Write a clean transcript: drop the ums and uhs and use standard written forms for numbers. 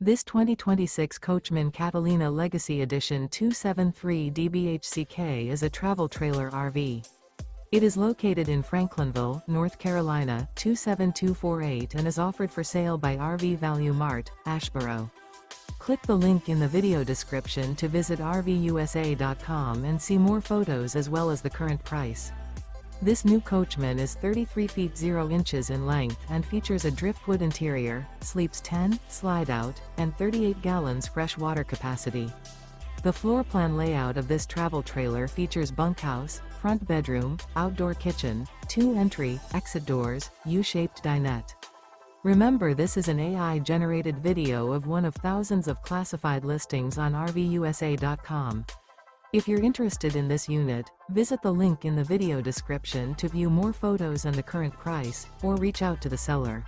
This 2026 Coachmen Catalina Legacy Edition 273 DBHCK is a travel trailer RV. It is located in Franklinville, North Carolina, 27248 and is offered for sale by RV Value Mart, Asheboro. Click the link in the video description to visit RVUSA.com and see more photos as well as the current price. This new Coachmen is 33 feet 0 inches in length and features a driftwood interior, sleeps 10, slide-out, and 38 gallons fresh water capacity. The floor plan layout of this travel trailer features bunkhouse, front bedroom, outdoor kitchen, 2 entry, exit doors, U-shaped dinette. Remember, this is an AI-generated video of one of thousands of classified listings on RVUSA.com. If you're interested in this unit, visit the link in the video description to view more photos and the current price, or reach out to the seller.